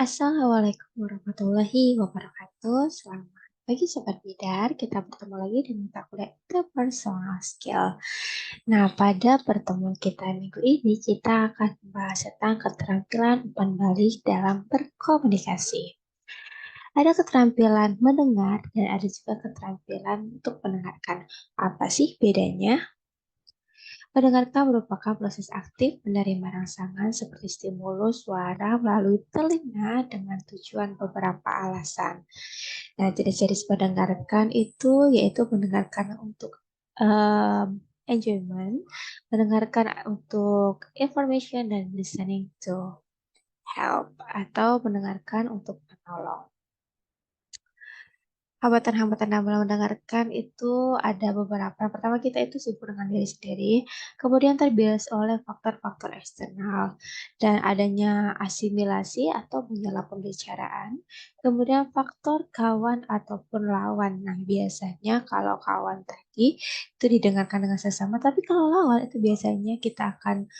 Assalamualaikum warahmatullahi wabarakatuh. Selamat pagi Sobat Bidar. Kita bertemu lagi di mata kuliah Interpersonal Skill. Nah, pada pertemuan kita minggu ini kita akan membahas tentang keterampilan umpan balik dalam berkomunikasi. Ada keterampilan mendengar dan ada juga keterampilan untuk mendengarkan. Apa sih bedanya? Mendengarkan merupakan proses aktif menerima rangsangan seperti stimulus suara melalui telinga dengan tujuan beberapa alasan. Nah, jenis-jenis mendengarkan itu yaitu mendengarkan untuk enjoyment, mendengarkan untuk information dan listening to help, atau mendengarkan untuk menolong. Hambatan-hambatan dalam mendengarkan itu ada beberapa. Yang pertama, kita itu sibuk dengan diri sendiri, kemudian terbias oleh faktor-faktor eksternal dan adanya asimilasi atau menyalah pembicaraan, kemudian faktor kawan ataupun lawan. Nah, biasanya kalau kawan tadi itu didengarkan dengan sesama, tapi kalau lawan itu biasanya kita akan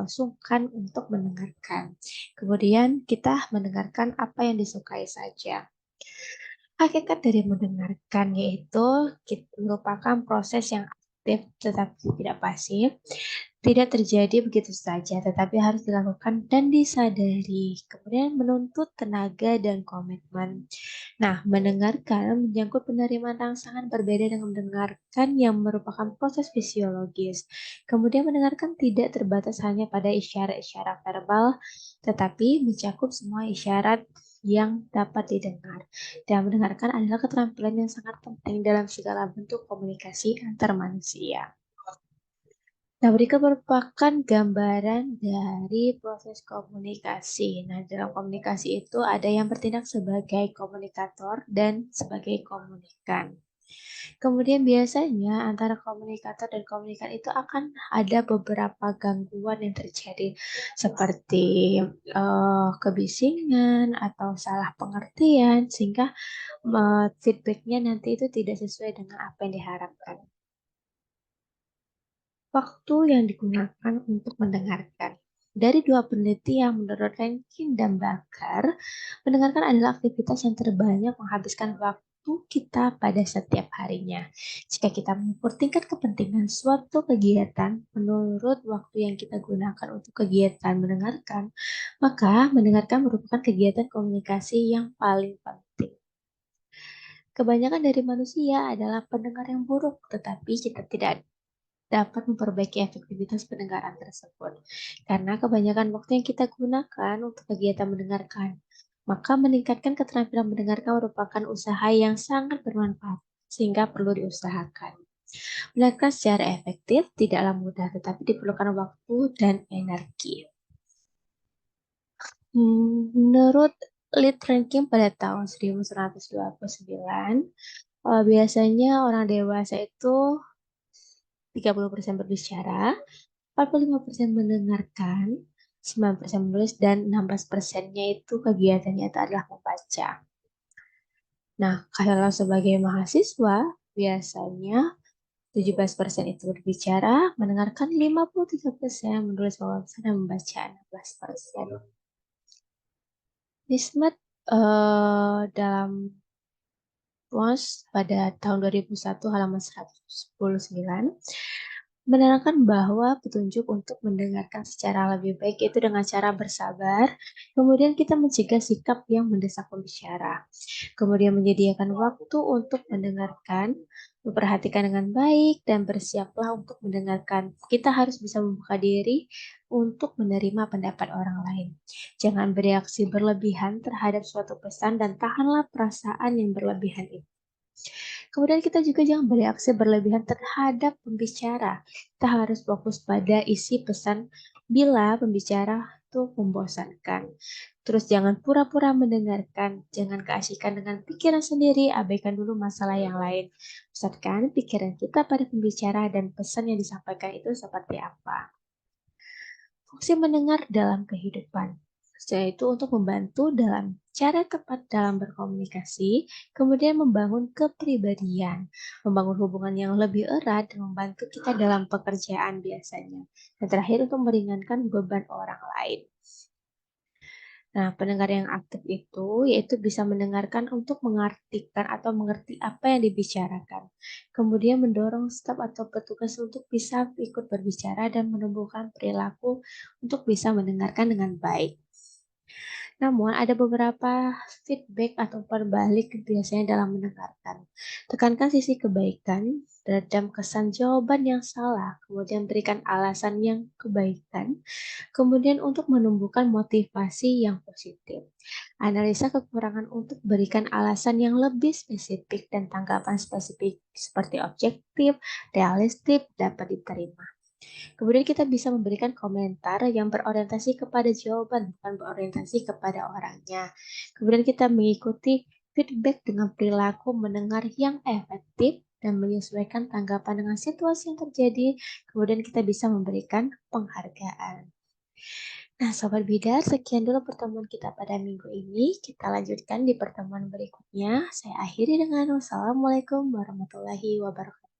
sungkan untuk mendengarkan. Kemudian kita mendengarkan apa yang disukai saja. Hakikat dari mendengarkan yaitu merupakan proses yang aktif tetapi tidak pasif, tidak terjadi begitu saja tetapi harus dilakukan dan disadari. Kemudian menuntut tenaga dan komitmen. Nah, mendengarkan menyangkut penerimaan rangsangan berbeda dengan mendengarkan yang merupakan proses fisiologis. Kemudian mendengarkan tidak terbatas hanya pada isyarat-isyarat verbal, tetapi mencakup semua isyarat yang dapat didengar. Dan mendengarkan adalah keterampilan yang sangat penting dalam segala bentuk komunikasi antar manusia. Nah, berikut merupakan gambaran dari proses komunikasi. Nah, dalam komunikasi itu ada yang bertindak sebagai komunikator dan sebagai komunikan. Kemudian biasanya antara komunikator dan komunikan itu akan ada beberapa gangguan yang terjadi seperti kebisingan atau salah pengertian sehingga feedbacknya nanti itu tidak sesuai dengan apa yang diharapkan. Waktu yang digunakan untuk mendengarkan. Dari dua peneliti yang menurut Rankin dan Bakar, mendengarkan adalah aktivitas yang terbanyak menghabiskan waktu kita pada setiap harinya. Jika kita mengukur tingkat kepentingan suatu kegiatan menurut waktu yang kita gunakan untuk kegiatan mendengarkan, maka mendengarkan merupakan kegiatan komunikasi yang paling penting. Kebanyakan dari manusia adalah pendengar yang buruk, tetapi kita tidak dapat memperbaiki efektivitas pendengaran tersebut. Karena kebanyakan waktu yang kita gunakan untuk kegiatan mendengarkan, maka meningkatkan keterampilan mendengarkan merupakan usaha yang sangat bermanfaat, sehingga perlu diusahakan. Mendengarkan secara efektif tidaklah mudah, tetapi diperlukan waktu dan energi. Menurut lead ranking pada tahun 1929, biasanya orang dewasa itu 30% berbicara, 45% mendengarkan, 9% menulis, dan 16%-nya itu kegiatannya itu adalah membaca. Nah, kalau sebagai mahasiswa, biasanya 17% itu berbicara, mendengarkan 53%, menulis 5%, dan membaca 16%. Nismat dalam PLOS pada tahun 2001 halaman 119 menerangkan bahwa petunjuk untuk mendengarkan secara lebih baik itu dengan cara bersabar, kemudian kita mencegah sikap yang mendesak pembicara, kemudian menyediakan waktu untuk mendengarkan, memperhatikan dengan baik, dan bersiaplah untuk mendengarkan. Kita harus bisa membuka diri untuk menerima pendapat orang lain. Jangan bereaksi berlebihan terhadap suatu pesan dan tahanlah perasaan yang berlebihan itu. Kemudian kita juga jangan bereaksi berlebihan terhadap pembicara. Kita harus fokus pada isi pesan bila pembicara itu membosankan. Terus jangan pura-pura mendengarkan, jangan keasikan dengan pikiran sendiri, abaikan dulu masalah yang lain. Pusatkan pikiran kita pada pembicara dan pesan yang disampaikan itu seperti apa. Fungsi mendengar dalam kehidupan, yaitu untuk membantu dalam cara tepat dalam berkomunikasi, kemudian membangun kepribadian, membangun hubungan yang lebih erat, dan membantu kita dalam pekerjaan biasanya. Dan terakhir untuk meringankan beban orang lain. Nah, pendengar yang aktif itu yaitu bisa mendengarkan untuk mengartikan atau mengerti apa yang dibicarakan. Kemudian mendorong staf atau petugas untuk bisa ikut berbicara dan menumbuhkan perilaku untuk bisa mendengarkan dengan baik. Namun, ada beberapa feedback atau perbalik biasanya dalam mendengarkan. Tekankan sisi kebaikan, redam kesan jawaban yang salah, kemudian berikan alasan yang kebaikan, kemudian untuk menumbuhkan motivasi yang positif. Analisa kekurangan untuk berikan alasan yang lebih spesifik dan tanggapan spesifik seperti objektif, realistik, dapat diterima. Kemudian kita bisa memberikan komentar yang berorientasi kepada jawaban, bukan berorientasi kepada orangnya. Kemudian kita mengikuti feedback dengan perilaku mendengar yang efektif dan menyesuaikan tanggapan dengan situasi yang terjadi. Kemudian kita bisa memberikan penghargaan. Nah, Sobat Bidar, sekian dulu pertemuan kita pada minggu ini. Kita lanjutkan di pertemuan berikutnya. Saya akhiri dengan wassalamualaikum warahmatullahi wabarakatuh.